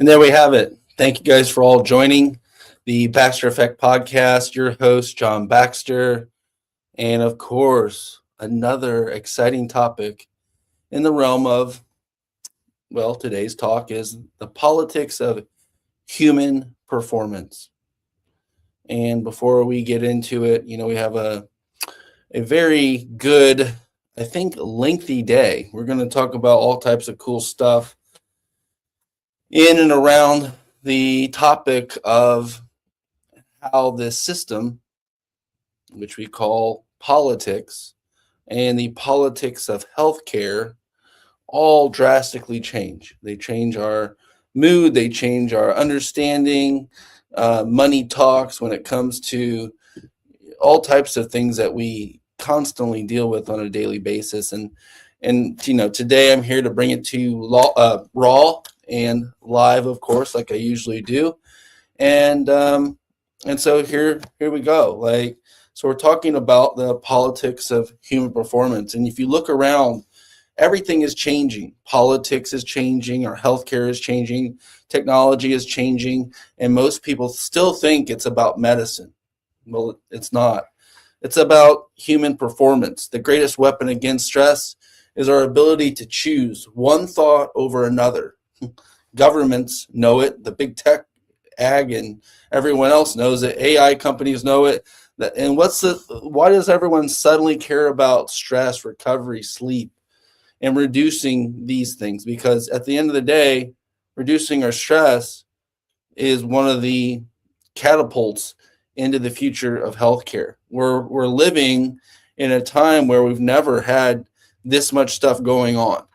And there we have it. Thank you guys for all joining the Baxter Effect podcast. Your host, John Baxter. And of course, another exciting topic in the realm of, well, today's talk is the politics of human performance. And before we get into it, we have a very good, I think, lengthy day. We're going to talk about all types of cool stuff in and around the topic of how this system, which we call politics, and the politics of healthcare all drastically change. They change our mood, they change our understanding, money talks when it comes to all types of things that we constantly deal with on a daily basis. And today I'm here to bring it to you raw and live, of course, like I usually do. And so here we go. So we're talking about the politics of human performance. And if you look around, everything is changing. Politics is changing, our healthcare is changing, technology is changing, and most people still think it's about medicine. Well, it's not. It's about human performance. The greatest weapon against stress is our ability to choose one thought over another. Governments know it, the big tech, ag, and everyone else knows it. AI companies know it. And why does everyone suddenly care about stress, recovery, sleep, and reducing these things? Because at the end of the day, reducing our stress is one of the catapults into the future of healthcare. We're living in a time where we've never had this much stuff going on.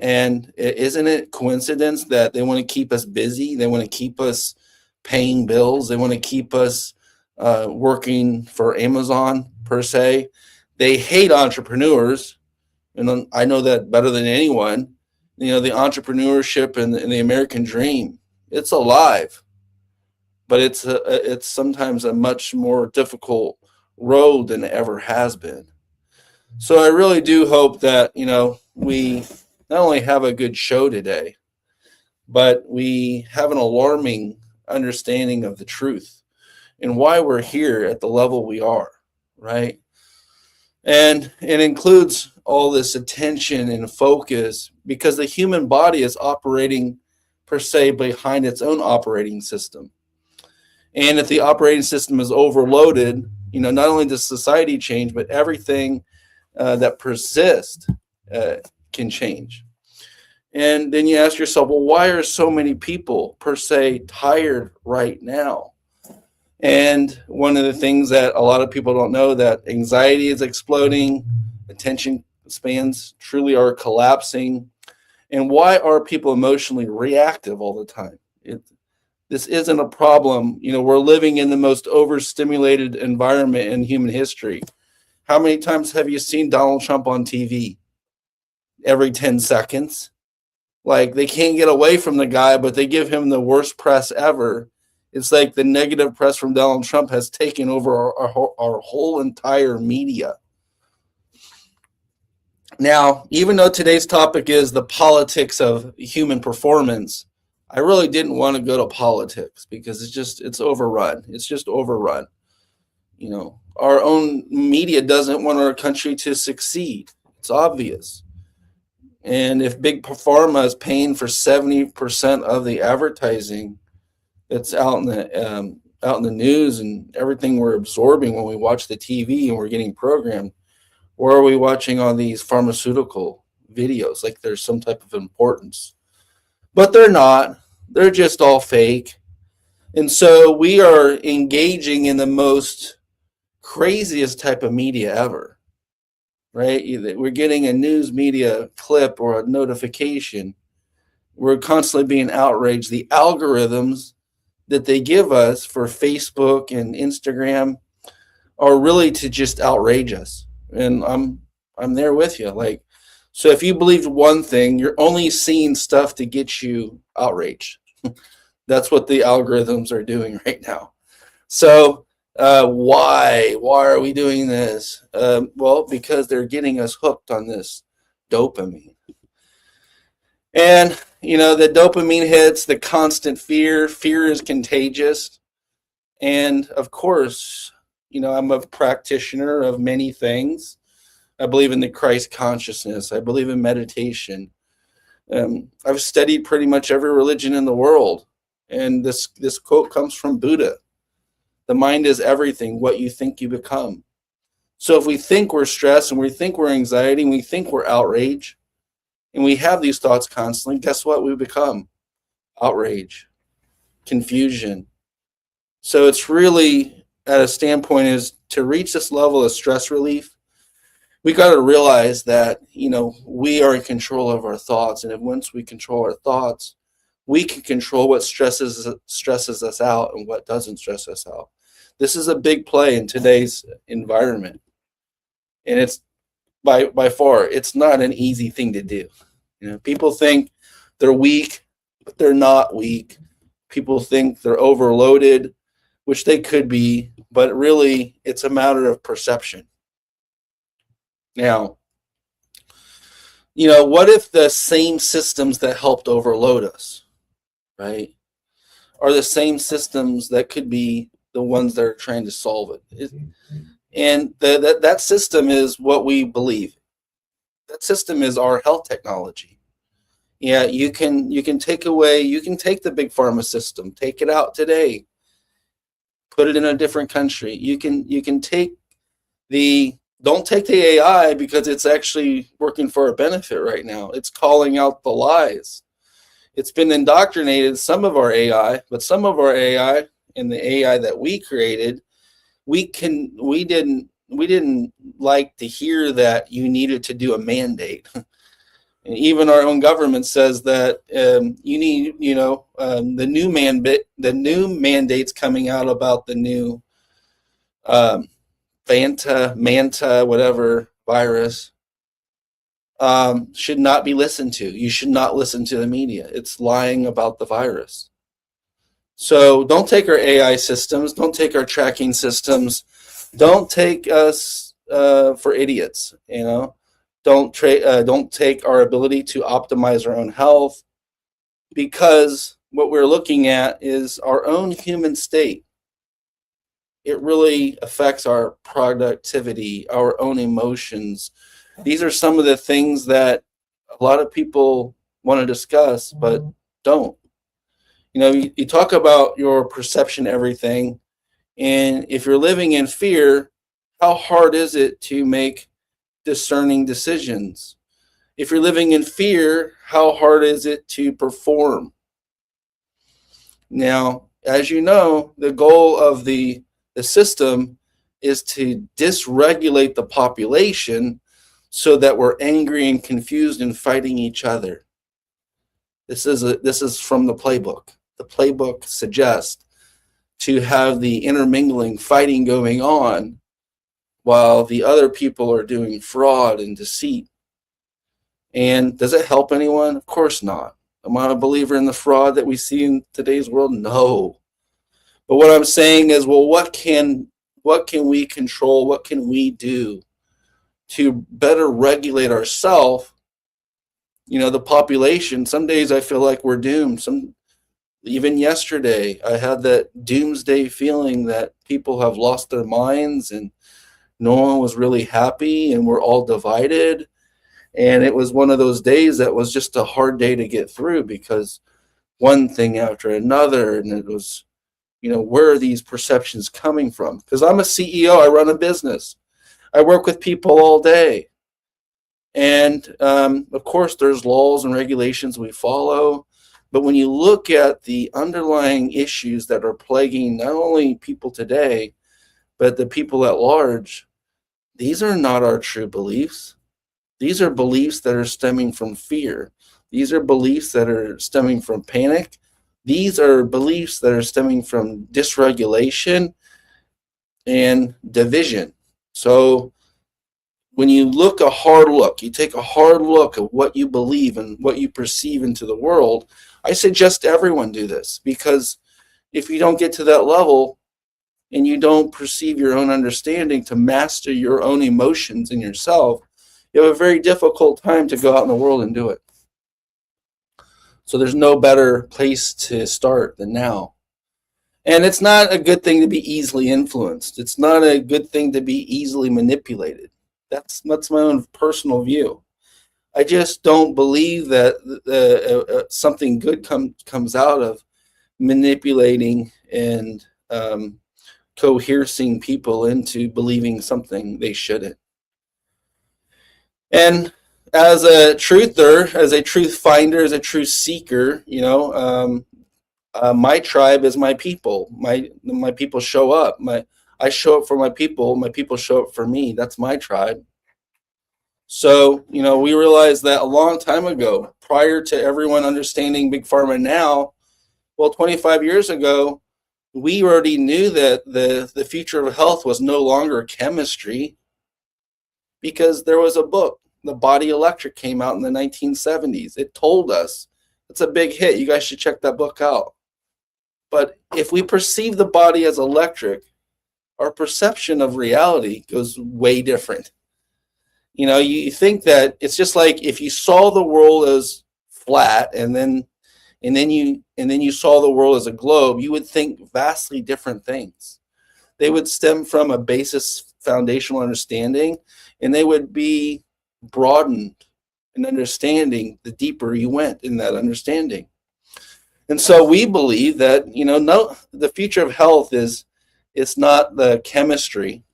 And isn't it coincidence that they want to keep us busy? They want to keep us paying bills. They want to keep us working for Amazon, per se. They hate entrepreneurs. And I know that better than anyone. The entrepreneurship and the American dream, it's alive. But it's sometimes a much more difficult road than it ever has been. So I really do hope that, we not only have a good show today, but we have an alarming understanding of the truth and why we're here at the level we are, right? And it includes all this attention and focus because the human body is operating per se behind its own operating system. And if the operating system is overloaded, not only does society change, but everything that persists can change. And then you ask yourself, well, why are so many people per se tired right now? And one of the things that a lot of people don't know, that anxiety is exploding, attention spans truly are collapsing. And why are people emotionally reactive all the time? This isn't a problem. We're living in the most overstimulated environment in human history. How many times have you seen Donald Trump on TV? Every 10 seconds. Like, they can't get away from the guy, but they give him the worst press ever. It's like the negative press from Donald Trump has taken over our whole entire media. Now, even though today's topic is the politics of human performance, I really didn't want to go to politics because it's overrun. It's just overrun. Our own media doesn't want our country to succeed. It's obvious. And if Big Pharma is paying for 70% of the advertising that's out in the news and everything we're absorbing when we watch the TV and we're getting programmed, or are we watching all these pharmaceutical videos like there's some type of importance? But they're not. They're just all fake. And so we are engaging in the most craziest type of media ever, right? We're getting a news media clip or a notification. We're constantly being outraged. The algorithms that they give us for Facebook and Instagram are really to just outrage us. And I'm there with you. So if you believed one thing, you're only seeing stuff to get you outraged. That's what the algorithms are doing right now. So why are we doing this? Well, because they're getting us hooked on this dopamine. And, the dopamine hits, the constant fear. Fear is contagious. And of course, I'm a practitioner of many things. I believe in the Christ consciousness. I believe in meditation. I've studied pretty much every religion in the world. And this quote comes from Buddha. The mind is everything. What you think, you become. So if we think we're stressed and we think we're anxiety and we think we're outrage and we have these thoughts constantly, guess what we become? Outrage, confusion. So it's really at a standpoint is to reach this level of stress relief, we got to realize that, we are in control of our thoughts. And if once we control our thoughts, we can control what stresses us out and what doesn't stress us out. This is a big play in today's environment. And it's by far, it's not an easy thing to do. People think they're weak, but they're not weak. People think they're overloaded, which they could be, but really it's a matter of perception. Now, what if the same systems that helped overload us, right, are the same systems that could be the ones that are trying to solve it? And that system is what we believe. That system is our health technology. Yeah, you can take the big pharma system, take it out today, put it in a different country. You can take don't take the AI because it's actually working for a benefit right now. It's calling out the lies. It's been indoctrinated, some of our AI, but some of our AI and the AI that we created, we didn't like to hear that you needed to do a mandate. And even our own government says that you need, the new mandates coming out about the new Manta, whatever virus, should not be listened to. You should not listen to the media. It's lying about the virus. So don't take our AI systems. Don't take our tracking systems. Don't take us for idiots. Don't take our ability to optimize our own health, because what we're looking at is our own human state. It really affects our productivity, our own emotions. These are some of the things that a lot of people want to discuss, but don't. You talk about your perception, everything, and if you're living in fear, how hard is it to make discerning decisions? If you're living in fear, how hard is it to perform? Now, as you know, the goal of the system is to dysregulate the population so that we're angry and confused and fighting each other. This is from the playbook. The playbook suggests to have the intermingling fighting going on while the other people are doing fraud and deceit. And does it help anyone? Of course not. Am I a believer in the fraud that we see in today's world? No. But what I'm saying is, well, what can we control? What can we do to better regulate ourselves? The population. Some days I feel like we're doomed. Even yesterday, I had that doomsday feeling that people have lost their minds and no one was really happy and we're all divided. And it was one of those days that was just a hard day to get through, because one thing after another, and it was, where are these perceptions coming from? Because I'm a CEO, I run a business, I work with people all day. And of course, there's laws and regulations we follow. But when you look at the underlying issues that are plaguing not only people today, but the people at large, these are not our true beliefs. These are beliefs that are stemming from fear. These are beliefs that are stemming from panic. These are beliefs that are stemming from dysregulation and division. So when you take a hard look at what you believe and what you perceive into the world, I suggest everyone do this, because if you don't get to that level and you don't perceive your own understanding to master your own emotions in yourself, you have a very difficult time to go out in the world and do it. So there's no better place to start than now. And it's not a good thing to be easily influenced. It's not a good thing to be easily manipulated. That's my own personal view. I just don't believe that something good comes out of manipulating and coercing people into believing something they shouldn't. And as a truther, as a truth finder, as a truth seeker, my tribe is my people. My people show up. I show up for my people. My people show up for me. That's my tribe. So, we realized that a long time ago, prior to everyone understanding Big Pharma now, well, 25 years ago, we already knew that the future of health was no longer chemistry, because there was a book, The Body Electric, came out in the 1970s. It told us. It's a big hit. You guys should check that book out. But if we perceive the body as electric, our perception of reality goes way different. You think that it's just like if you saw the world as flat and then you saw the world as a globe, you would think vastly different things. They would stem from a basis foundational understanding, and they would be broadened in understanding the deeper you went in that understanding. And so we believe that, no, the future of health it's not the chemistry.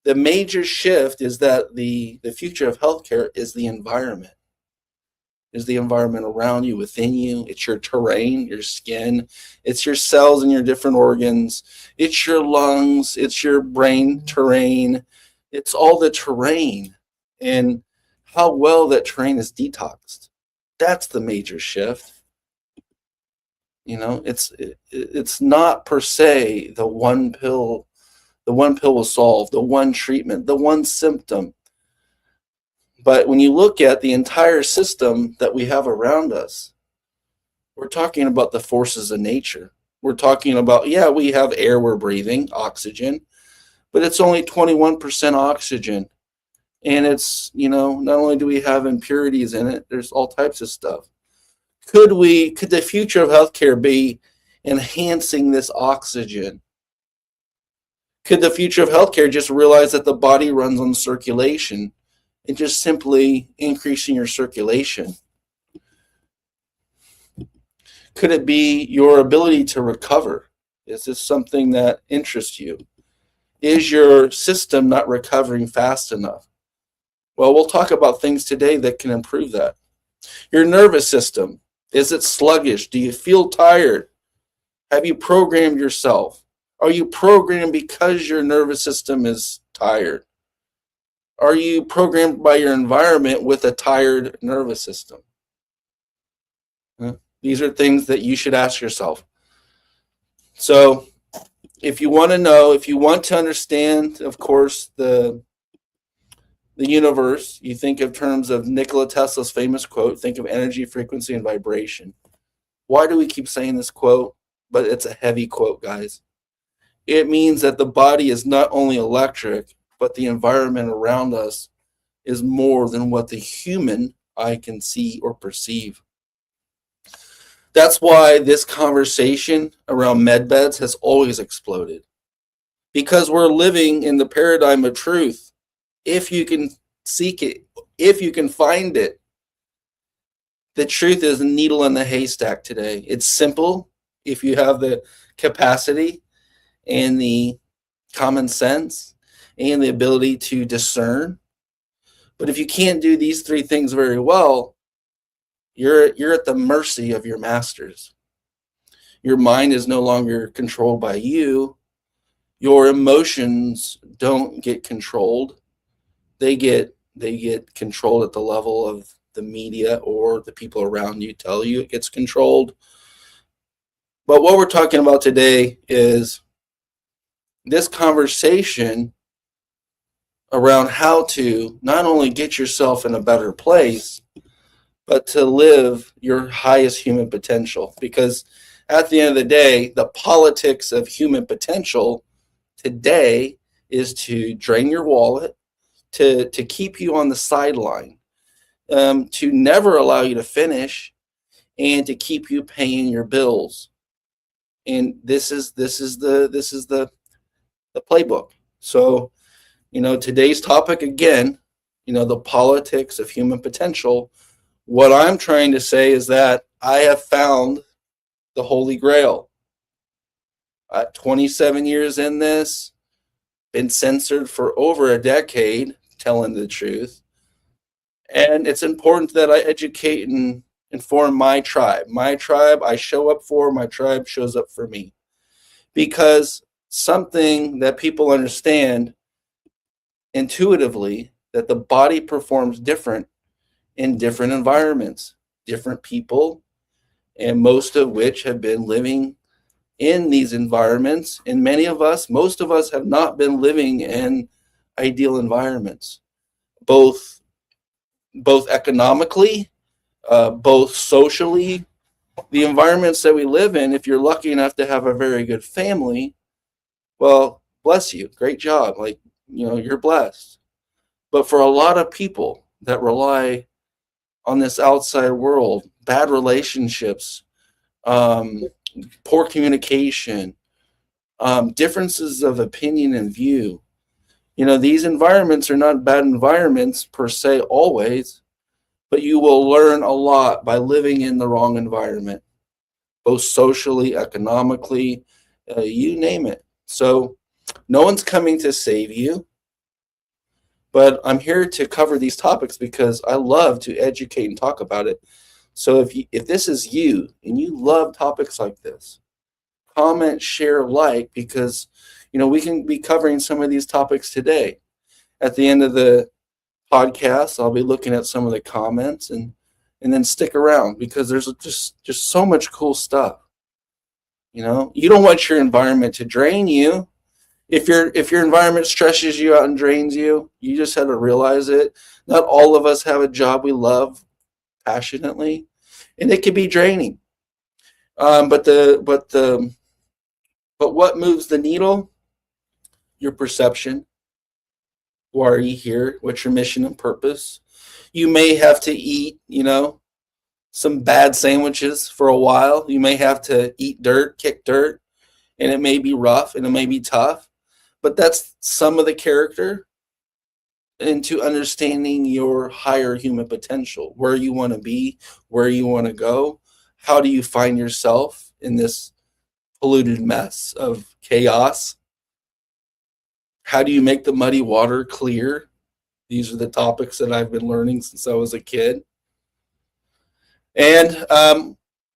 The major shift is that the future of healthcare is the environment. Is the environment around you, within you. It's your terrain, your skin. It's your cells and your different organs. It's your lungs. It's your brain terrain. It's all the terrain, and how well that terrain is detoxed. That's the major shift. It's not per se the one pill. The one pill will solve, the one treatment, the one symptom. But when you look at the entire system that we have around us, we're talking about the forces of nature. We're talking about, we have air we're breathing, oxygen, but it's only 21% oxygen. And it's, not only do we have impurities in it, there's all types of stuff. Could the future of healthcare be enhancing this oxygen? Could the future of healthcare just realize that the body runs on circulation and just simply increasing your circulation? Could it be your ability to recover? Is this something that interests you? Is your system not recovering fast enough? Well, we'll talk about things today that can improve that. Your nervous system, is it sluggish? Do you feel tired? Have you programmed yourself? Are you programmed because your nervous system is tired? Are you programmed by your environment with a tired nervous system? These are things that you should ask yourself. So if you want to know, if you want to understand, of course, the universe, you think of terms of Nikola Tesla's famous quote, think of energy, frequency, and vibration. Why do we keep saying this quote? But it's a heavy quote, guys. It means that the body is not only electric, but the environment around us is more than what the human eye can see or perceive. That's why this conversation around med beds has always exploded. Because we're living in the paradigm of truth. If you can seek it, if you can find it, the truth is a needle in the haystack today. It's simple if you have the capacity and the common sense and the ability to discern. But if you can't do these three things very well, you're at the mercy of your masters. Your mind is no longer controlled by you. Your emotions don't get controlled. They get controlled at the level of the media or the people around you tell you it gets controlled. But what we're talking about today is this conversation around how to not only get yourself in a better place, but to live your highest human potential. Because at the end of the day, the politics of human potential today is to drain your wallet, to keep you on the sideline, to never allow you to finish, and to keep you paying your bills. And this is the playbook. So, today's topic again, the politics of human potential. What I'm trying to say is that I have found the Holy Grail. 27 years in this, been censored for over a decade, telling the truth. And it's important that I educate and inform my tribe. My tribe I show up for, my tribe shows up for me. Because something that people understand intuitively, that the body performs different in different environments, different people, and most of which have been living in these environments. And most of us have not been living in ideal environments, both economically, both socially. The environments that we live in, if you're lucky enough to have a very good family, well, bless you, great job. Like, you're blessed. But for a lot of people that rely on this outside world, bad relationships, poor communication, differences of opinion and view. These environments are not bad environments per se always, but you will learn a lot by living in the wrong environment, both socially, economically, you name it. So no one's coming to save you, but I'm here to cover these topics because I love to educate and talk about it. So if this is you and you love topics like this, comment, share, like, because we can be covering some of these topics today. At the end of the podcast, I'll be looking at some of the comments and then stick around because there's just so much cool stuff. You don't want your environment to drain you. If your environment stresses you out and drains you, you just have to realize it. Not all of us have a job we love passionately, and it can be draining. But what moves the needle? Your perception. Why are you here? What's your mission and purpose? You may have to eat, some bad sandwiches for a while. You may have to eat dirt, kick dirt, and it may be rough and it may be tough. But that's some of the character into understanding your higher human potential, where you want to be, where you want to go. How do you find yourself in this polluted mess of chaos? How do you make the muddy water clear? These are the topics that I've been learning since I was a kid. And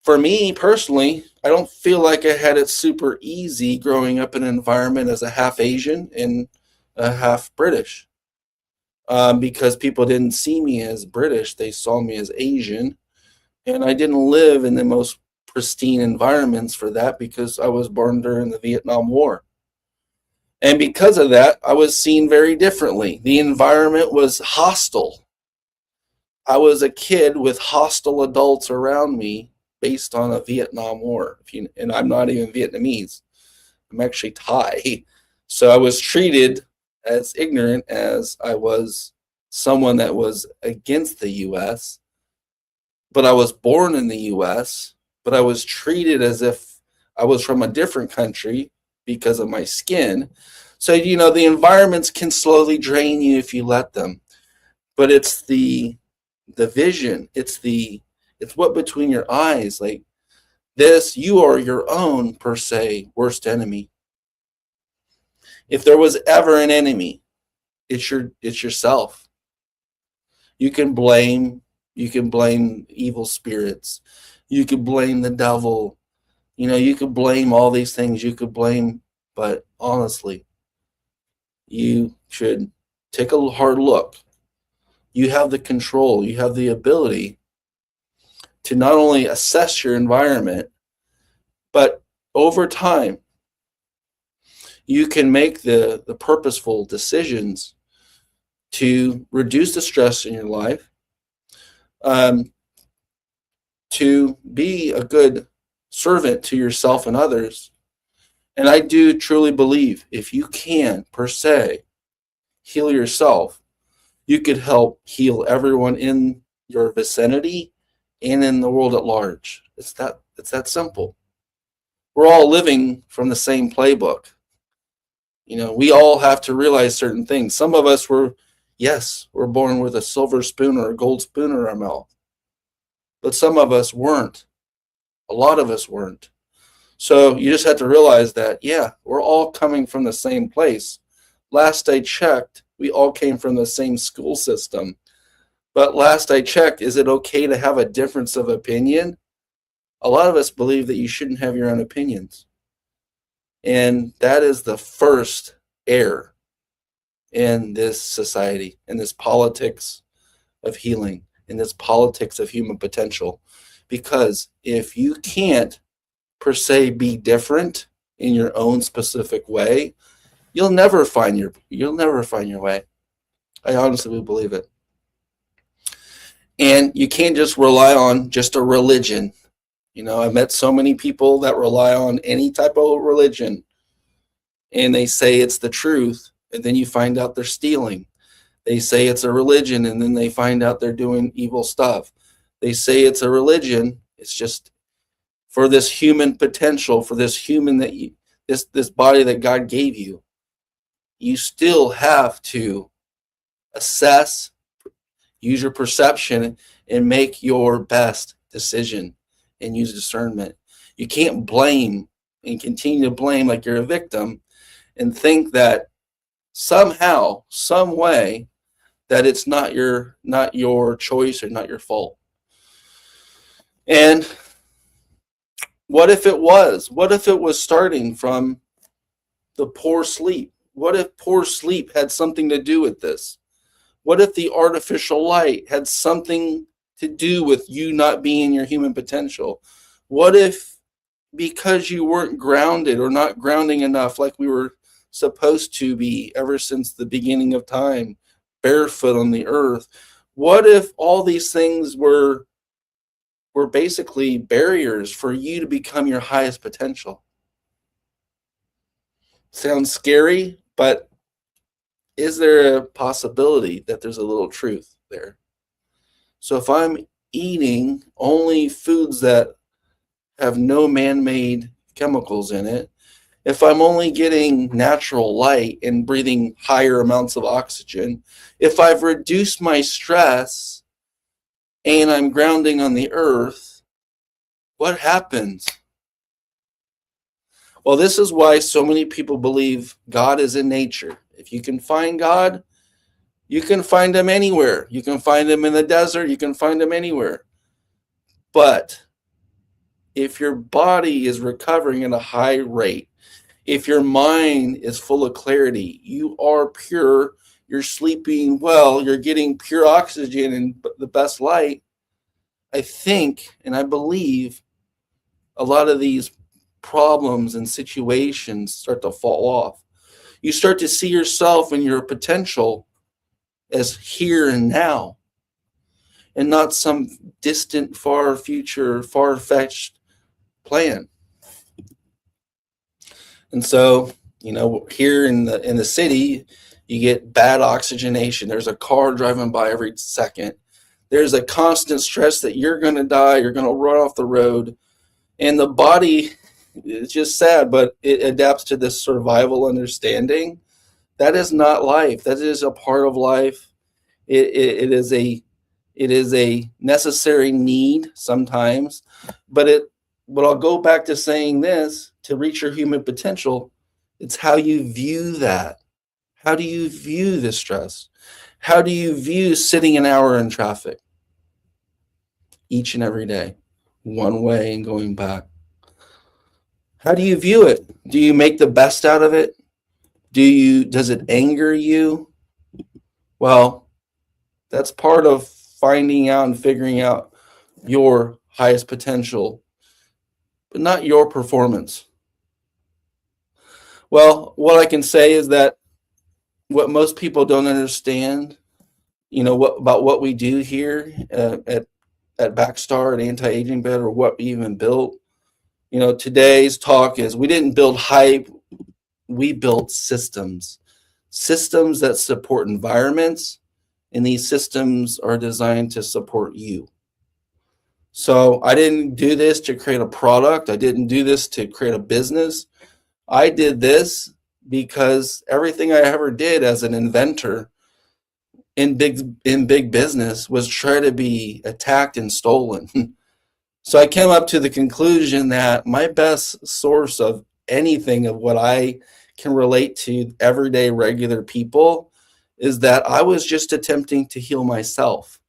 for me personally, I don't feel like I had it super easy growing up in an environment as a half Asian and a half British. Because people didn't see me as British, they saw me as Asian. And I didn't live in the most pristine environments for that because I was born during the Vietnam War. And because of that, I was seen very differently. The environment was hostile. I was a kid with hostile adults around me based on a Vietnam War. And I'm not even Vietnamese. I'm actually Thai. So I was treated as ignorant as I was someone that was against the U.S., but I was born in the U.S., but I was treated as if I was from a different country because of my skin. So, the environments can slowly drain you if you let them. But it's the vision. It's what between your eyes. Like this, you are your own, per se, worst enemy. If there was ever an enemy, it's yourself. You can blame evil spirits. You could blame the devil. You could blame all these things. You could blame, but honestly, you should take a hard look. You have the control. You have the ability to not only assess your environment, but over time, you can make the purposeful decisions to reduce the stress in your life, to be a good servant to yourself and others. And I do truly believe if you can, per se, heal yourself, you could help heal everyone in your vicinity and in the world at large. It's that simple. We're all living from the same playbook. We all have to realize certain things. Some of us we're born with a silver spoon or a gold spoon in our mouth. But some of us weren't. A lot of us weren't. So you just have to realize that, we're all coming from the same place. Last I checked, we all came from the same school system. But last I checked, is it okay to have a difference of opinion? A lot of us believe that you shouldn't have your own opinions. And that is the first error in this society, in this politics of healing, in this politics of human potential. Because if you can't, per se, be different in your own specific way, you'll never find your way. I honestly believe it. And you can't just rely on just a religion. I've met so many people that rely on any type of religion, and they say it's the truth, and then you find out they're stealing. They say it's a religion, and then they find out they're doing evil stuff. They say it's a religion. It's just for this human potential, for this human this body that God gave you. You still have to assess, use your perception, and make your best decision and use discernment. You can't blame and continue to blame like you're a victim and think that somehow, some way, that it's not your choice or not your fault. And what if it was? What if it was starting from the poor sleep? What if poor sleep had something to do with this? What if the artificial light had something to do with you not being your human potential? What if because you weren't grounded or not grounding enough like we were supposed to be ever since the beginning of time, barefoot on the earth, what if all these things were basically barriers for you to become your highest potential? Sounds scary, but is there a possibility that there's a little truth there? So if I'm eating only foods that have no man-made chemicals in it, if I'm only getting natural light and breathing higher amounts of oxygen, if I've reduced my stress and I'm grounding on the earth, what happens? Well, this is why so many people believe God is in nature. If you can find God, you can find him anywhere. You can find him in the desert. You can find him anywhere. But if your body is recovering at a high rate, if your mind is full of clarity, you are pure, you're sleeping well, you're getting pure oxygen and the best light, I think and I believe a lot of these problems and situations start to fall off. You start to see yourself and your potential as here and now, and not some distant, far future, far-fetched plan. And so, here in the city, you get bad oxygenation. There's a car driving by every second. There's a constant stress that you're going to die, you're going to run off the road. And the body, it's just sad, but it adapts to this survival understanding. That is not life. That is a part of life. It is a necessary need sometimes, but I'll go back to saying this: to reach your human potential, it's how you view that. How do you view the stress? How do you view sitting an hour in traffic each and every day, one way and going back? How do you view it? Do you make the best out of it? Does it anger you? Well, that's part of finding out and figuring out your highest potential, but not your performance. Well, what I can say is that what most people don't understand, about what we do here at Backstar, an anti-aging bed, or what we even built. Today's talk is we didn't build hype, we built systems that support environments, and these systems are designed to support you. So I didn't do this to create a product. I didn't do this to create a business. I did this because everything I ever did as an inventor in big business was try to be attacked and stolen. So I came up to the conclusion that my best source of anything of what I can relate to everyday regular people is that I was just attempting to heal myself.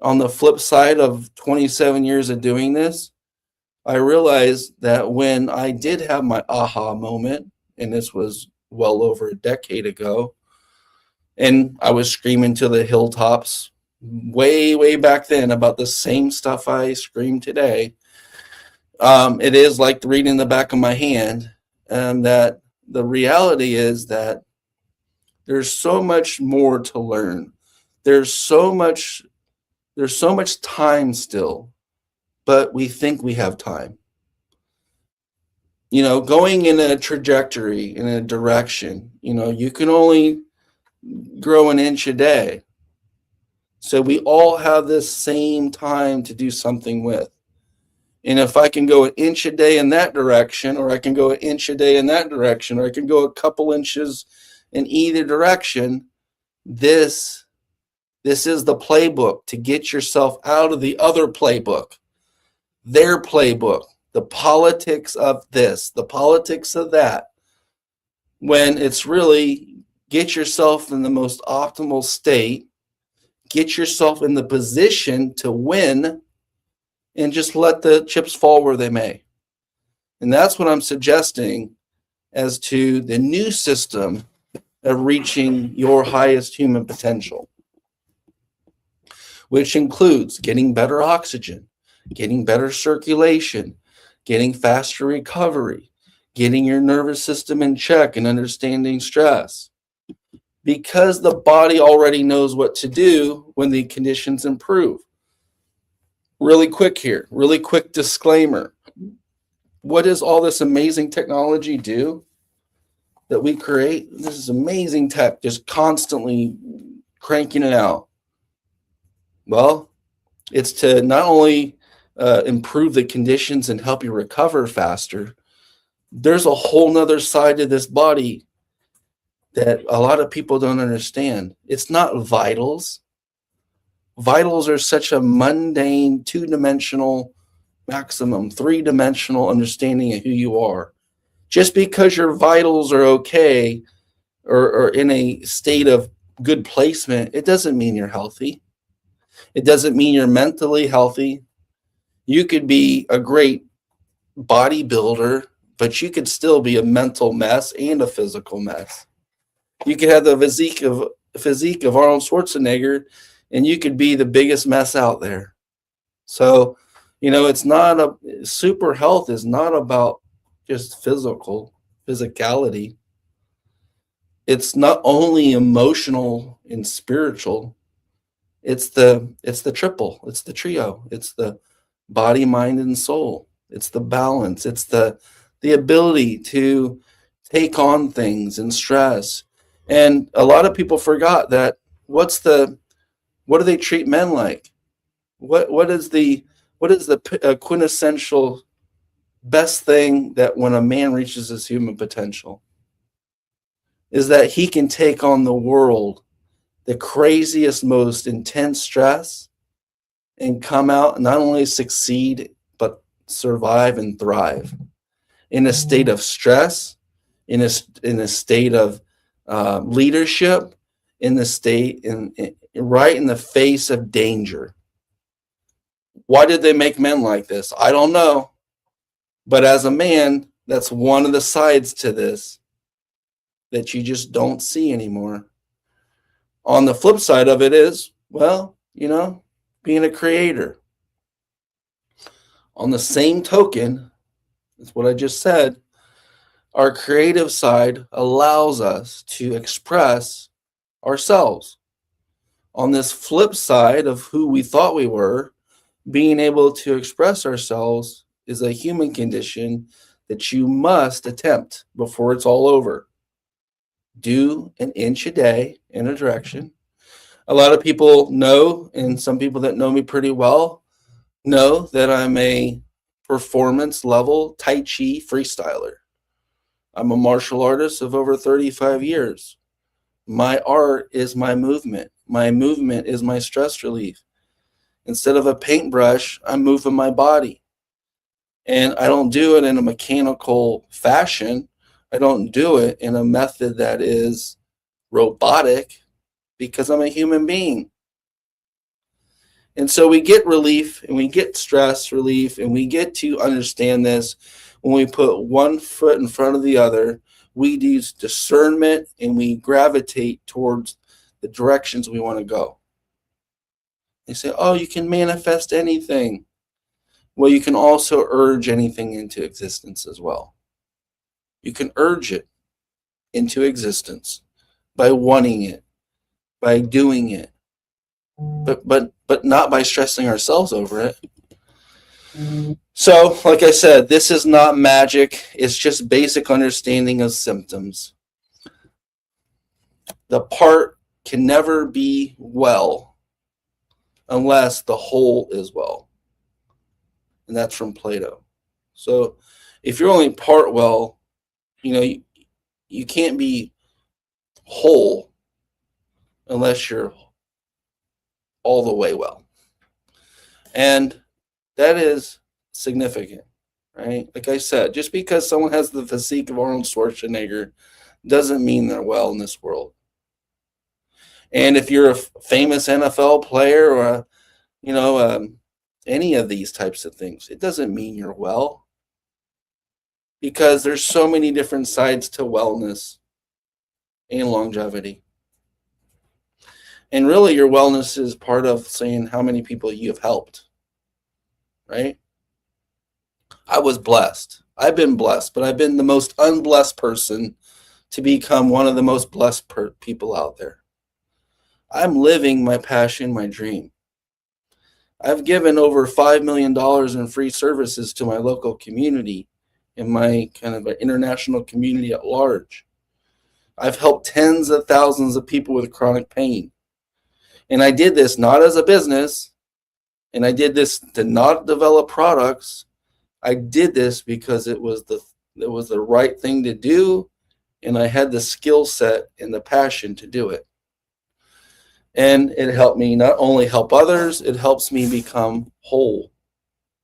On the flip side of 27 years of doing this, I realized that when I did have my aha moment, and this was well over a decade ago, and I was screaming to the hilltops way, way back then about the same stuff I scream today. It is like reading the back of my hand, and that the reality is that there's so much more to learn. There's so much there's so much time still, but we think we have time. Going in a trajectory, in a direction, you can only grow an inch a day. So we all have this same time to do something with. And if I can go an inch a day in that direction, or I can go an inch a day in that direction, or I can go a couple inches in either direction, this is the playbook to get yourself out of the other playbook, their playbook, the politics of this, the politics of that, when it's really get yourself in the most optimal state, get yourself in the position to win, and just let the chips fall where they may. And that's what I'm suggesting as to the new system of reaching your highest human potential, which includes getting better oxygen, getting better circulation, getting faster recovery, getting your nervous system in check and understanding stress. Because the body already knows what to do when the conditions improve. Really quick here, really quick disclaimer. What does all this amazing technology do that we create? This is amazing tech, just constantly cranking it out. Well, it's to not only improve the conditions and help you recover faster. There's a whole nother side to this body that a lot of people don't understand. It's not vitals. Vitals are such a mundane, two-dimensional, maximum three-dimensional understanding of who you are. Just because your vitals are okay or in a state of good placement, it doesn't mean you're healthy. It doesn't mean you're mentally healthy. You could be a great bodybuilder, but you could still be a mental mess and a physical mess. You could have the physique of Arnold Schwarzenegger, and you could be the biggest mess out there. So, it's not super health is not about just physicality. It's not only emotional and spiritual. It's the triple. It's the trio. It's the body, mind, and soul. It's the balance. It's the ability to take on things and stress. And a lot of people forgot that what do they treat men like? What is the quintessential best thing that when a man reaches his human potential is that he can take on the world, the craziest, most intense stress, and come out and not only succeed, but survive and thrive in a state of stress, in a state of leadership, right in the face of danger. Why did they make men like this? I don't know. But as a man, that's one of the sides to this that you just don't see anymore. On the flip side of it is, well, being a creator. On the same token, that's what I just said, our creative side allows us to express ourselves. On this flip side of who we thought we were, being able to express ourselves is a human condition that you must attempt before it's all over. Do an inch a day in a direction. A lot of people know, and some people that know me pretty well, know that I'm a performance level Tai Chi freestyler. I'm a martial artist of over 35 years. My art is my movement. My movement is my stress relief. Instead of a paintbrush, I'm moving my body. And I don't do it in a mechanical fashion. I don't do it in a method that is robotic because I'm a human being. And so we get relief and we get stress relief and we get to understand this when we put one foot in front of the other. We use discernment and we gravitate towards the directions we want to go. They say, oh, you can manifest anything. Well, you can also urge anything into existence as well. You can urge it into existence by wanting it, by doing it, but not by stressing ourselves over it. So, like I said, this is not magic. It's just basic understanding of symptoms. The part can never be well unless the whole is well. And that's from Plato. So, if you're only part well, you can't be whole unless you're all the way well. And that is significant, right? Like I said, just because someone has the physique of Arnold Schwarzenegger doesn't mean they're well in this world. And if you're a famous NFL player or, any of these types of things, it doesn't mean you're well, because there's so many different sides to wellness and longevity. And really, your wellness is part of saying how many people you have helped, right? I was blessed. I've been blessed, but I've been the most unblessed person to become one of the most blessed people out there. I'm living my passion, my dream. I've given over $5 million in free services to my local community and my kind of an international community at large. I've helped tens of thousands of people with chronic pain. And I did this not as a business, and I did this to not develop products. I did this because it was the right thing to do, and I had the skill set and the passion to do it. And it helped me not only help others, it helps me become whole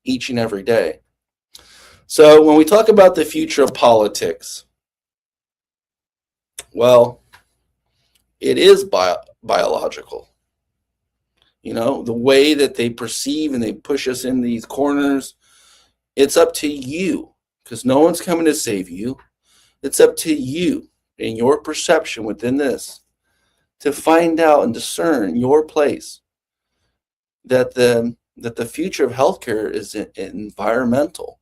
each and every day. So when we talk about the future of politics, well, it is biological. The way that they perceive and they push us in these corners, it's up to you, because no one's coming to save you. It's up to you and your perception within this to find out and discern your place, that the future of healthcare is environmental.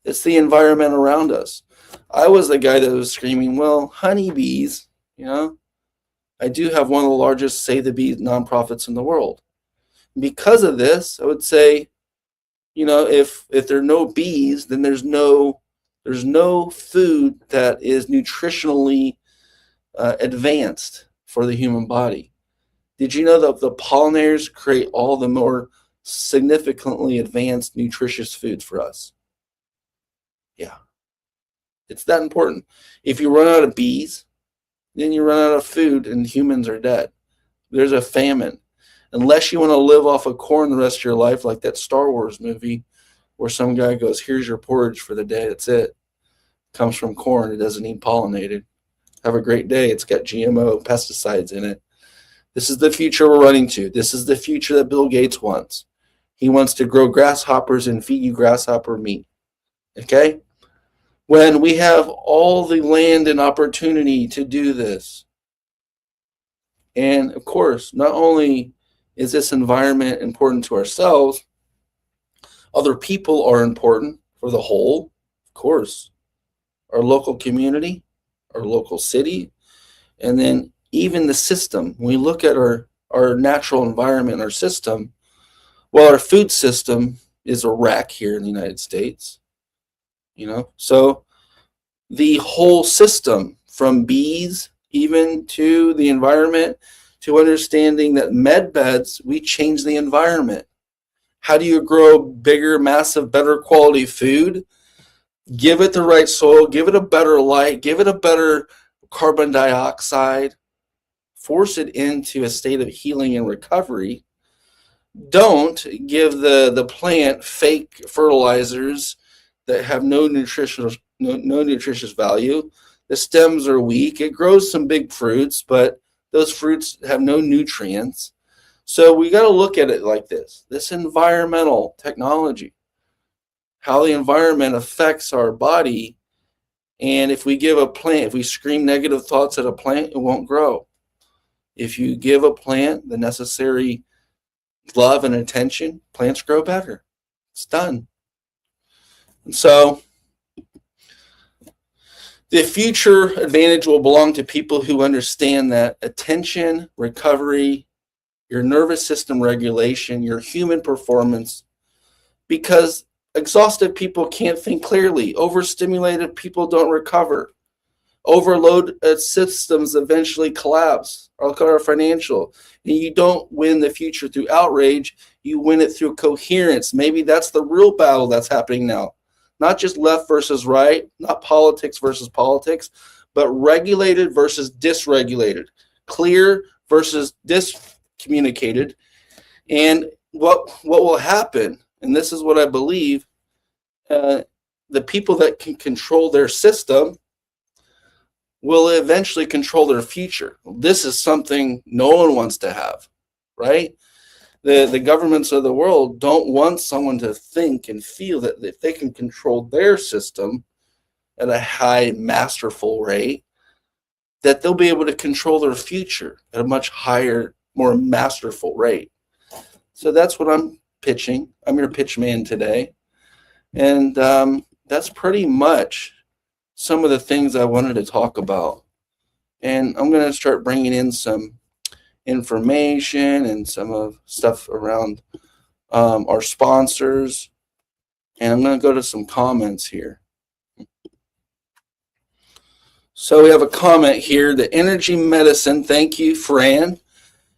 It's the environment around us. I was the guy that was screaming, well, honeybees, I do have one of the largest Save the Bees nonprofits in the world. Because of this, I would say, if there are no bees, then there's no food that is nutritionally advanced for the human body. Did you know that the pollinators create all the more significantly advanced nutritious foods for us? Yeah. It's that important. If you run out of bees, then you run out of food and humans are dead. There's a famine. Unless you want to live off of corn the rest of your life, like that Star Wars movie where some guy goes, here's your porridge for the day. That's it. Comes from corn. It doesn't need pollinated. Have a great day. It's got GMO pesticides in it. This is the future we're running to. This is the future that Bill Gates wants. He wants to grow grasshoppers and feed you grasshopper meat. Okay? When we have all the land and opportunity to do this. And of course, not only is this environment important to ourselves, other people are important for the whole, of course. Our local community, our local city, and then even the system. When we look at our natural environment, our system, well, our food system is a wreck here in the United States. So the whole system, from bees even to the environment, to understanding that med beds, we change the environment. How do you grow bigger, massive, better quality food? Give it the right soil, give it a better light, give it a better carbon dioxide, force it into a state of healing and recovery. Don't give the plant fake fertilizers that have no nutritious value. The stems are weak. It grows some big fruits, but those fruits have no nutrients. So we got to look at it like this environmental technology, how the environment affects our body. And if we give a plant, if we scream negative thoughts at a plant, it won't grow. If you give a plant the necessary love and attention, plants grow better. It's done. And so the future advantage will belong to people who understand that attention, recovery, your nervous system regulation, your human performance, because exhausted people can't think clearly. Overstimulated people don't recover. Overload systems eventually collapse. Look at our financial. And you don't win the future through outrage. You win it through coherence. Maybe that's the real battle that's happening now. Not just left versus right, not politics versus politics, but regulated versus dysregulated, clear versus discommunicated. And what will happen, and this is what I believe, the people that can control their system will eventually control their future. This is something no one wants to have, right? The governments of the world don't want someone to think and feel that if they can control their system at a high, masterful rate, that they'll be able to control their future at a much higher, more masterful rate. So that's what I'm pitching. I'm your pitch man today. And that's pretty much some of the things I wanted to talk about. And I'm going to start bringing in some information and some of stuff around our sponsors. And I'm going to go to some comments here. So we have a comment here. The energy medicine, thank you, Fran,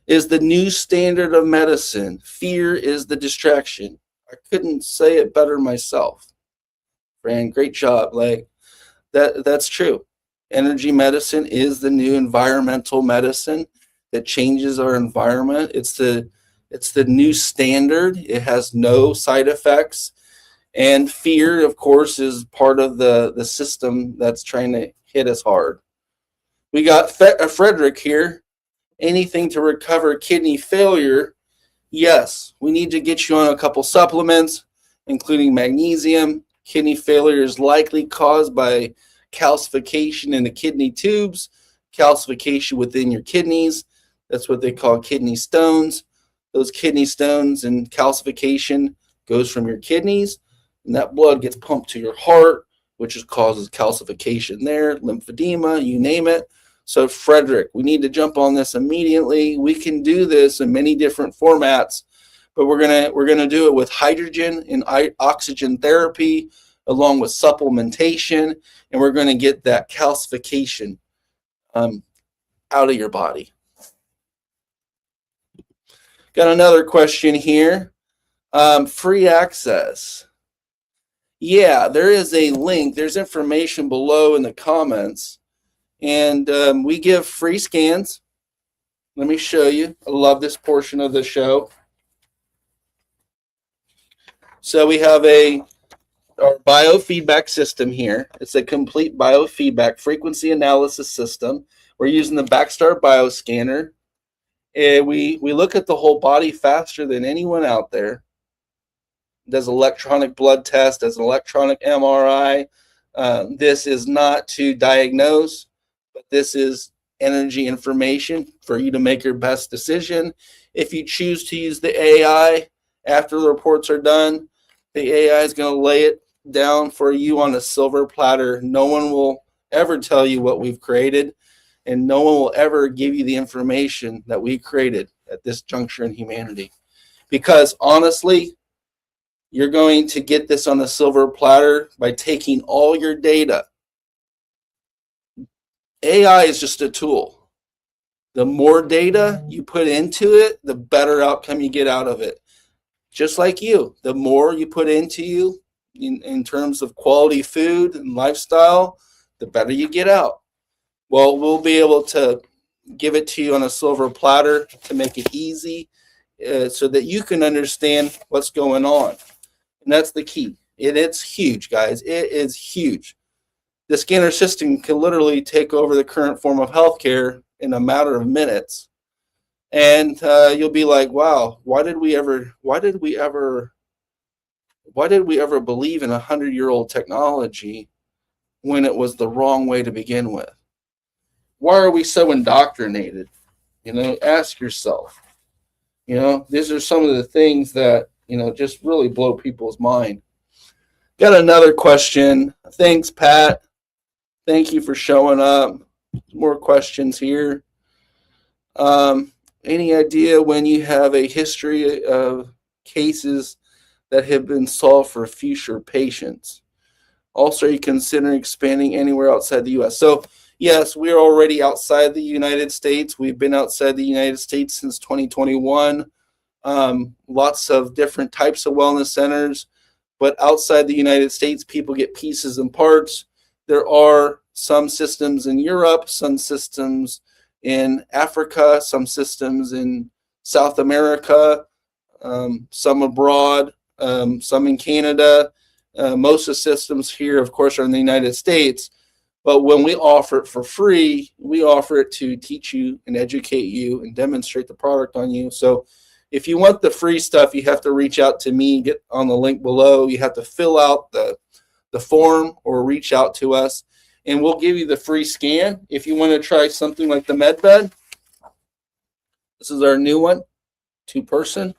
is the new standard of medicine. Fear is the distraction. I couldn't say it better myself. Fran, great job. Like that's true. Energy medicine is the new environmental medicine that changes our environment. It's the new standard. It has no side effects. And fear, of course, is part of the system that's trying to hit us hard. We got Frederick here. Anything to recover kidney failure? Yes, we need to get you on a couple supplements, including magnesium. Kidney failure is likely caused by calcification in the kidney tubes, calcification within your kidneys. That's what they call kidney stones. Those kidney stones and calcification goes from your kidneys, and that blood gets pumped to your heart, which causes calcification there, lymphedema, you name it. So Frederick, we need to jump on this immediately. We can do this in many different formats, but we're gonna do it with hydrogen and oxygen therapy, along with supplementation, and we're going to get that calcification out of your body. Got another question here. Free access. Yeah, there is a link. There's information below in the comments. And we give free scans. Let me show you. I love this portion of the show. So we have our biofeedback system here. It's a complete biofeedback frequency analysis system. We're using the Backstar Bioscanner. And we look at the whole body faster than anyone out there. Does electronic blood test, does an electronic MRI. This is not to diagnose, but this is energy information for you to make your best decision. If you choose to use the AI after the reports are done, the AI is going to lay it down for you on a silver platter. No one will ever tell you what we've created, and no one will ever give you the information that we created at this juncture in humanity. Because honestly, you're going to get this on a silver platter by taking all your data. AI is just a tool. The more data you put into it, the better outcome you get out of it. just like you. The more you put into you in terms of quality food and lifestyle, the better you get out. Well, we'll be able to give it to you on a silver platter to make it easy so that you can understand what's going on. And that's the key. It's huge, guys. It is huge. The scanner system can literally take over the current form of healthcare in a matter of minutes. And you'll be like, wow, why did we ever believe in 100-year-old technology when it was the wrong way to begin with? Why are we so indoctrinated? Ask yourself. These are some of the things that, just really blow people's mind. Got another question. Thanks, Pat. Thank you for showing up. More questions here. Any idea when you have a history of cases that have been solved for future patients? Also, are you considering expanding anywhere outside the U.S.? So, yes, we're already outside the United States. We've been outside the United States since 2021. Lots of different types of wellness centers. But outside the United States, people get pieces and parts. There are some systems in Europe, some systems in Africa, some systems in South America, some abroad, some in Canada. Most of the systems here, of course, are in the United States. But when we offer it for free, we offer it to teach you and educate you and demonstrate the product on you. So if you want the free stuff, you have to reach out to me, get on the link below. You have to fill out the form or reach out to us, and we'll give you the free scan. If you want to try something like the MedBed, this is our new one, 2-person.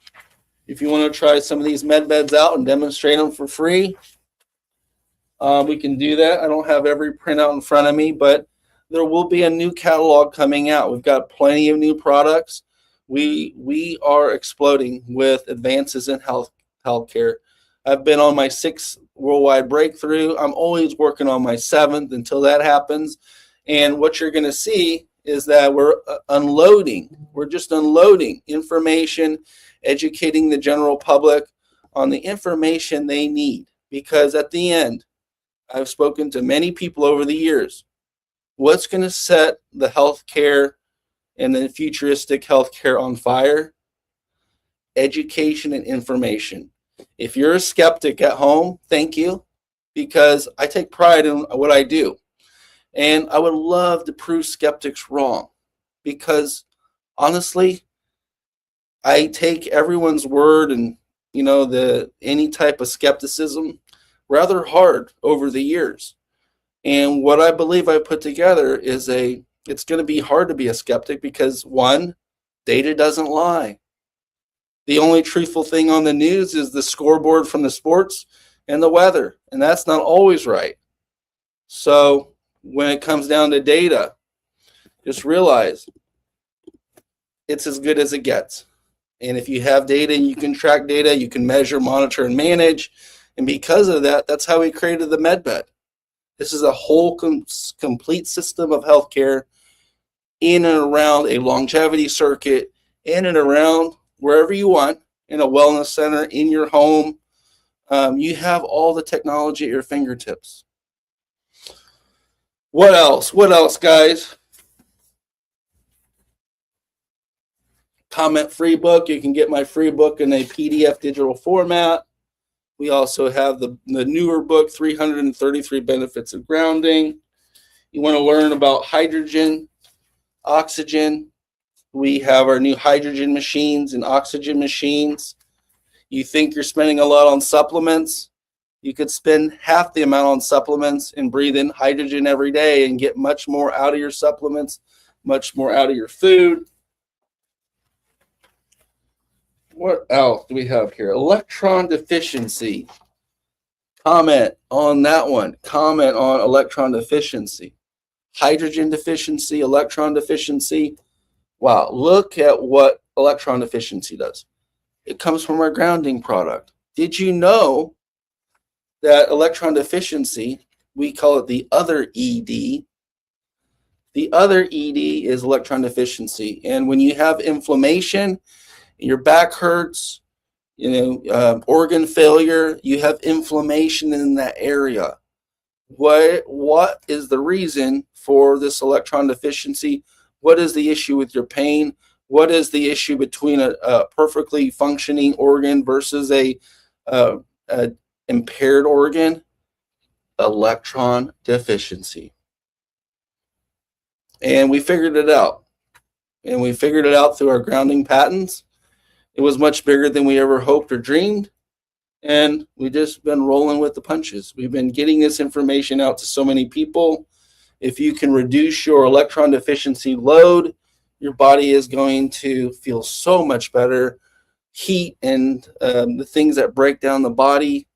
If you want to try some of these MedBeds out and demonstrate them for free, we can do that. I don't have every printout in front of me, but there will be a new catalog coming out. We've got plenty of new products. We are exploding with advances in healthcare. I've been on my 6th worldwide breakthrough. I'm always working on my 7th until that happens. And what you're going to see is that we're unloading. We're just unloading information, educating the general public on the information they need. Because at the end, I've spoken to many people over the years. What's going to set the healthcare and the futuristic healthcare on fire? Education and information. If you're a skeptic at home, thank you, because I take pride in what I do. And I would love to prove skeptics wrong, because honestly, I take everyone's word and any type of skepticism rather hard over the years. And what I believe I put together is it's going to be hard to be a skeptic because, one, data doesn't lie. The only truthful thing on the news is the scoreboard from the sports and the weather, and that's not always right. So when it comes down to data, just realize it's as good as it gets. And if you have data and you can track data, you can measure, monitor, and manage. And because of that, that's how we created the MedBed. This is a whole complete system of healthcare in and around a longevity circuit, in and around wherever you want, in a wellness center, in your home. You have all the technology at your fingertips. What else? What else, guys? Comment free book. You can get my free book in a PDF digital format. We also have the newer book, 333 Benefits of Grounding. You want to learn about hydrogen, oxygen. We have our new hydrogen machines and oxygen machines. You think you're spending a lot on supplements? You could spend half the amount on supplements and breathe in hydrogen every day and get much more out of your supplements, much more out of your food. What else do we have here? Electron deficiency. Comment on that one. Comment on electron deficiency. Hydrogen deficiency, electron deficiency. Wow, look at what electron deficiency does. It comes from our grounding product. Did you know that electron deficiency, we call it the other ED? The other ED is electron deficiency. And when you have inflammation, your back hurts, organ failure, you have inflammation in that area. What is the reason for this electron deficiency? What is the issue with your pain? What is the issue between a perfectly functioning organ versus a impaired organ? Electron deficiency. And we figured it out. And we figured it out through our grounding patents. It was much bigger than we ever hoped or dreamed. And we've just been rolling with the punches. We've been getting this information out to so many people. If you can reduce your electron deficiency load, your body is going to feel so much better. Heat and the things that break down the body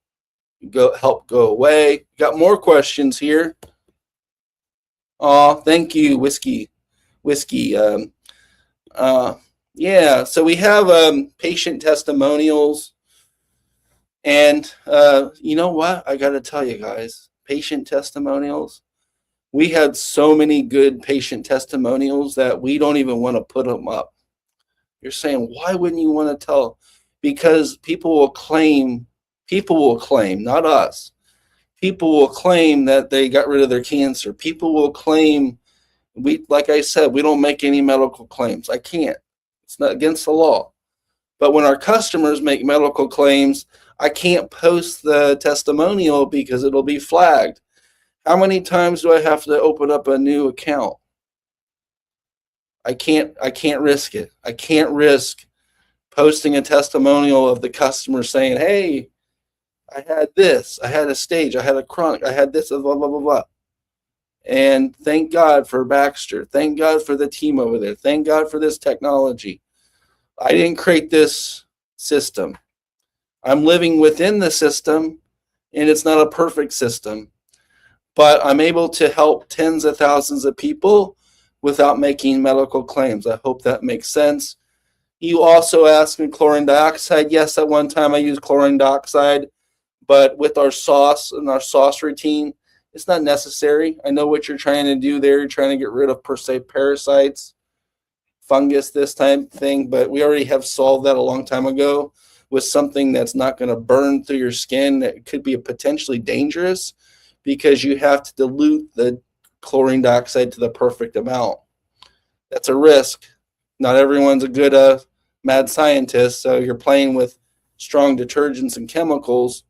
help go away. Got more questions here. Thank you, whiskey. Yeah, so we have patient testimonials. And you know what? I got to tell you guys, patient testimonials. We had so many good patient testimonials that we don't even want to put them up. You're saying, why wouldn't you want to tell? Because people will claim, not us. People will claim that they got rid of their cancer. People will claim, like I said, we don't make any medical claims. I can't. It's not against the law. But when our customers make medical claims, I can't post the testimonial because it'll be flagged. How many times do I have to open up a new account? I can't risk it. I can't risk posting a testimonial of the customer saying, hey, I had this, I had a stage, I had a chronic, I had this, blah, blah, blah, blah. And thank God for Baxter. Thank God for the team over there. Thank God for this technology. I didn't create this system. I'm living within the system, and it's not a perfect system. But I'm able to help tens of thousands of people without making medical claims. I hope that makes sense. You also asked me chlorine dioxide. Yes, at one time I used chlorine dioxide, but with our sauce and our sauce routine, it's not necessary. I know what you're trying to do there. You're trying to get rid of, per se, parasites, fungus, this type thing, but we already have solved that a long time ago with something that's not going to burn through your skin. That could be potentially dangerous because you have to dilute the chlorine dioxide to the perfect amount. That's a risk. Not everyone's a good mad scientist, so you're playing with strong detergents and chemicals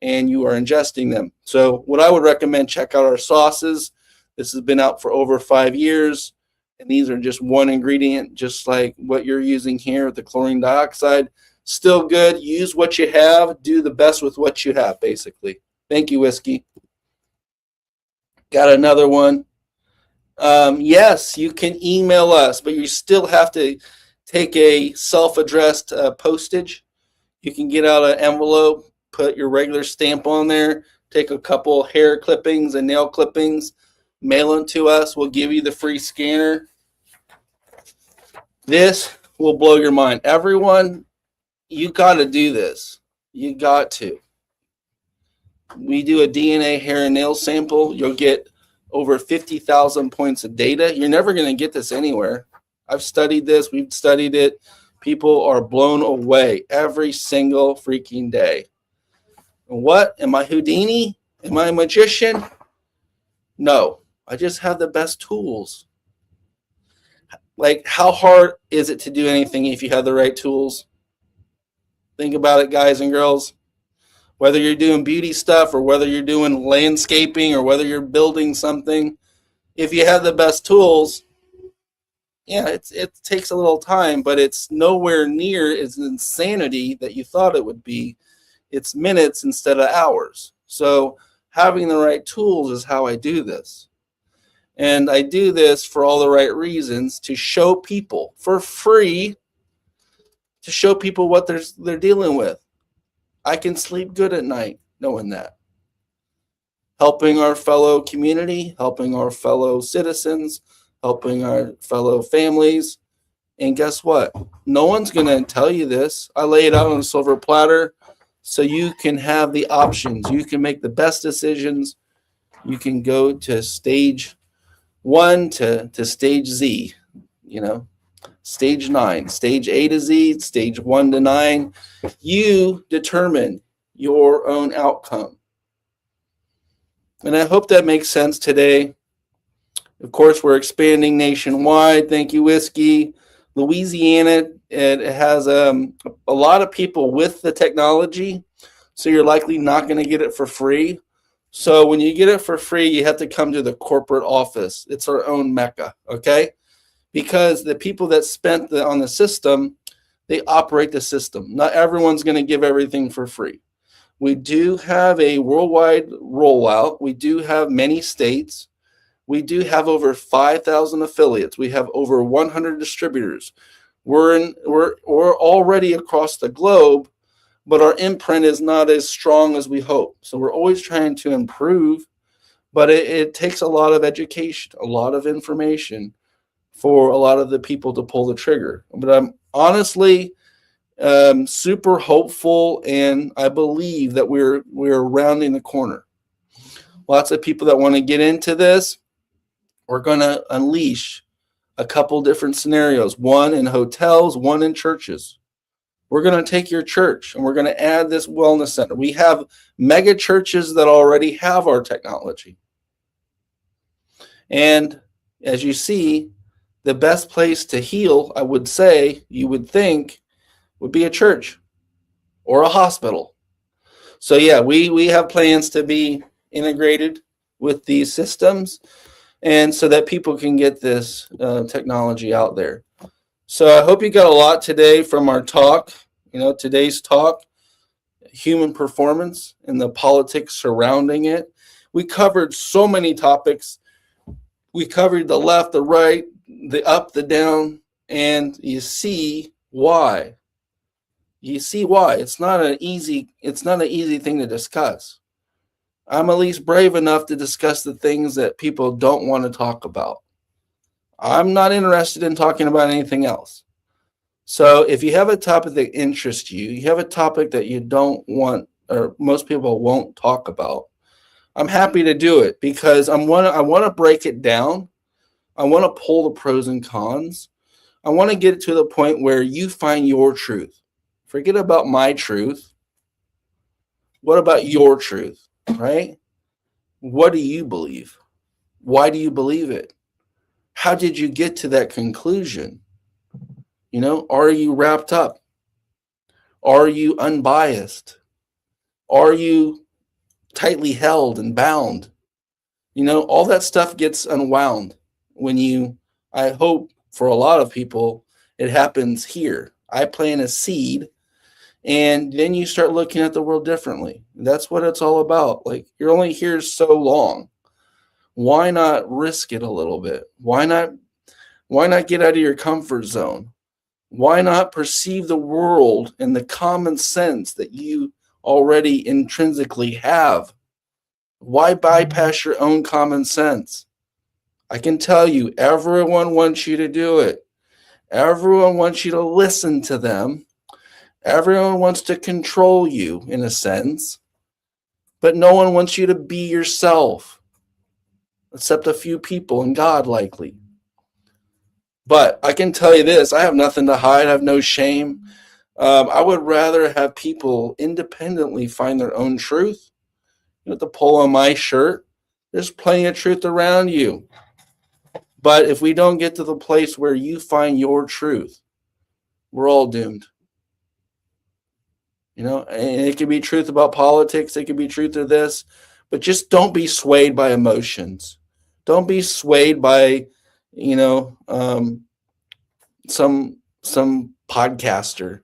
and you are ingesting them. So what I would recommend, check out our sauces. This has been out for over 5 years, and these are just one ingredient, just like what you're using here with the chlorine dioxide. Still good. Use what you have. Do the best with what you have, basically. Thank you, Whiskey. Got another one. Yes, you can email us, but you still have to take a self-addressed postage. You can get out an envelope, put your regular stamp on there, take a couple hair clippings and nail clippings, mail them to us. We'll give you the free scanner. This will blow your mind. Everyone, you got to do this. You got to. We do a DNA hair and nail sample. You'll get over 50,000 points of data. You're never going to get this anywhere. I've studied this. We've studied it. People are blown away every single freaking day. What? Am I Houdini? Am I a magician? No. I just have the best tools. Like, how hard is it to do anything if you have the right tools? Think about it, guys and girls. Whether you're doing beauty stuff or whether you're doing landscaping or whether you're building something, if you have the best tools, yeah, it takes a little time, but it's nowhere near as insanity that you thought it would be. It's minutes instead of hours. So having the right tools is how I do this. And I do this for all the right reasons, to show people for free, to show people what they're dealing with. I can sleep good at night knowing that. Helping our fellow community, helping our fellow citizens, helping our fellow families. And guess what? No one's going to tell you this. I lay it out on a silver platter so you can have the options. You can make the best decisions. You can go to stage 1 to stage Z, stage 9, stage A to Z, stage 1 to 9. You determine your own outcome. And I hope that makes sense today. Of course, we're expanding nationwide. Thank you, Whiskey. Louisiana, it has a lot of people with the technology, so you're likely not going to get it for free. So when you get it for free, you have to come to the corporate office. It's our own Mecca, okay? Because the people that spent on the system, they operate the system. Not everyone's going to give everything for free. We do have a worldwide rollout. We do have many states. We do have over 5,000 affiliates. We have over 100 distributors. We're already across the globe, but our imprint is not as strong as we hope. So we're always trying to improve, but it takes a lot of education, a lot of information for a lot of the people to pull the trigger. But I'm honestly super hopeful, and I believe that we're rounding the corner. Lots of people that want to get into this. We're going to unleash a couple different scenarios, one in hotels, one in churches. We're going to take your church and we're going to add this wellness center. We have mega churches that already have our technology. And as you see, the best place to heal, I would say, you would think, would be a church or a hospital. So yeah, we have plans to be integrated with these systems, and so that people can get this technology out there. So I hope you got a lot today from our talk. Today's talk, human performance and the politics surrounding it. We covered so many topics. We covered the left, the right, the up, the down, and you see why. It's not an easy thing to discuss. I'm at least brave enough to discuss the things that people don't want to talk about. I'm not interested in talking about anything else. So if you have a topic that interests you, you have a topic that you don't want, or most people won't talk about, I'm happy to do it because I want to break it down. I want to pull the pros and cons. I want to get it to the point where you find your truth. Forget about my truth. What about your truth? Right? What do you believe? Why do you believe it? How did you get to that conclusion? Are you wrapped up? Are you unbiased? Are you tightly held and bound? All that stuff gets unwound when I hope for a lot of people, it happens here. I plant a seed, and then you start looking at the world differently. That's what it's all about. Like, you're only here so long. Why not risk it a little bit? Why not get out of your comfort zone? Why not perceive the world in the common sense that you already intrinsically have? Why bypass your own common sense? I can tell you, everyone wants you to do it. Everyone wants you to listen to them. Everyone wants to control you in a sense, but no one wants you to be yourself, except a few people and God likely. But I can tell you this, I have nothing to hide. I have no shame. I would rather have people independently find their own truth. You have to pull on my shirt. There's plenty of truth around you. But if we don't get to the place where you find your truth, we're all doomed. And it could be truth about politics. It could be truth of this. But just don't be swayed by emotions. Don't be swayed by, some podcaster.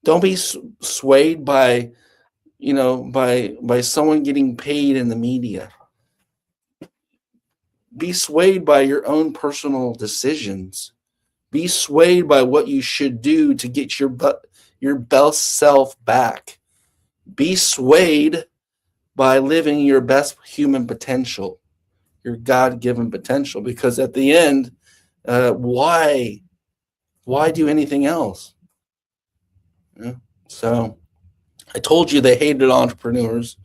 Don't be swayed by, by someone getting paid in the media. Be swayed by your own personal decisions. Be swayed by what you should do to get your best self back. Be swayed by living your best human potential, your God-given potential. Because at the end, why do anything else? So I told you they hated entrepreneurs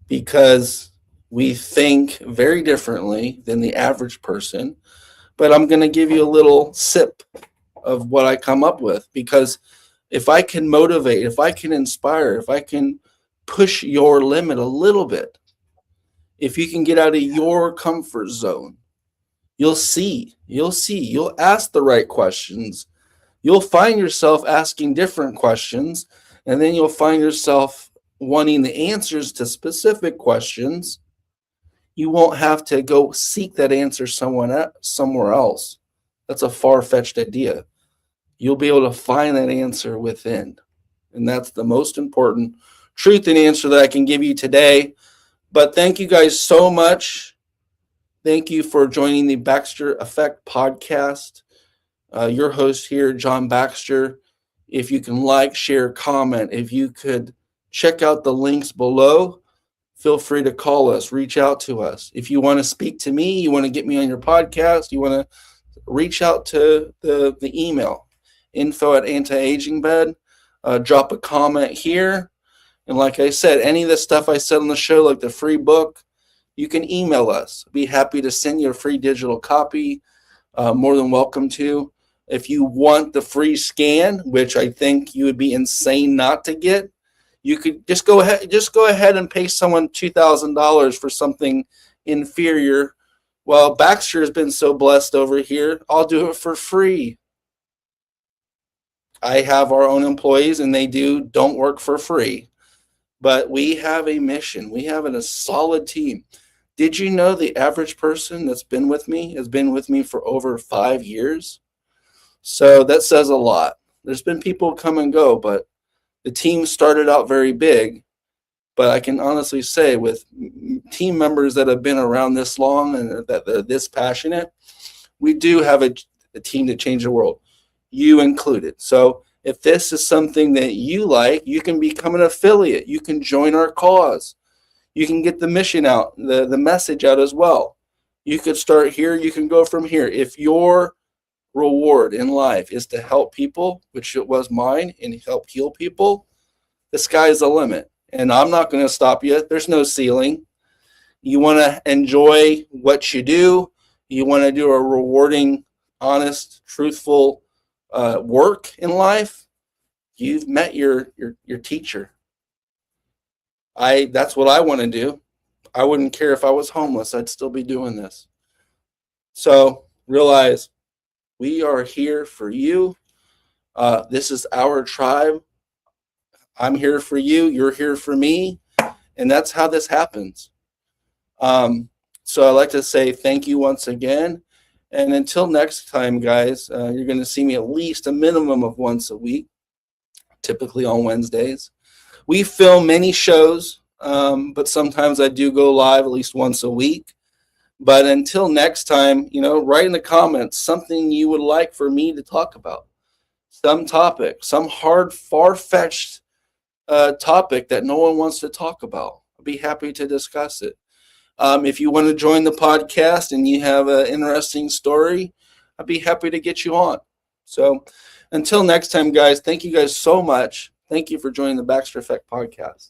because we think very differently than the average person. But I'm going to give you a little sip of what I come up with, because if I can motivate, if I can inspire, if I can push your limit a little bit, if you can get out of your comfort zone, you'll ask the right questions. You'll find yourself asking different questions, and then you'll find yourself wanting the answers to specific questions. You won't have to go seek that answer somewhere else. That's a far-fetched idea. You'll be able to find that answer within. And that's the most important truth and answer that I can give you today. But thank you guys so much. Thank you for joining the Baxter Effect podcast. Your host here, John Baxter. If you can like, share, comment, if you could check out the links below, feel free to call us, reach out to us. If you want to speak to me, you want to get me on your podcast, you want to reach out to the email, info@antiagingbed. Drop a comment here. And like I said, any of the stuff I said on the show, like the free book, you can email us. Be happy to send you a free digital copy. More than welcome to. If you want the free scan, which I think you would be insane not to get, you could just go ahead and pay someone $2,000 for something inferior. Well, Baxter has been so blessed over here, I'll do it for free. I have our own employees, and they don't work for free. But we have a mission. We have a solid team. Did you know the average person that's been with me has been with me for over 5 years? So that says a lot. There's been people come and go, but the team started out very big. But I can honestly say, with team members that have been around this long and that they're this passionate, we do have a team to change the world, you included. So if this is something that you like, you can become an affiliate. You can join our cause. You can get the mission out, the message out as well. You could start here. You can go from here. If your reward in life is to help people, which it was mine, and help heal people, the sky's the limit. And I'm not going to stop you. There's no ceiling. You want to enjoy what you do. You want to do a rewarding, honest, truthful work in life. You've met your teacher. That's what I want to do. I wouldn't care if I was homeless. I'd still be doing this. So realize we are here for you. This is our tribe. I'm here for you. You're here for me. And that's how this happens. So I'd like to say thank you once again. And until next time, guys, you're going to see me at least a minimum of once a week, typically on Wednesdays. We film many shows, but sometimes I do go live at least once a week. But until next time, write in the comments something you would like for me to talk about. Some topic, some hard, far-fetched topic that no one wants to talk about. I'll be happy to discuss it. If you want to join the podcast and you have an interesting story, I'd be happy to get you on. So until next time, guys, thank you guys so much. Thank you for joining the Baxter Effect podcast.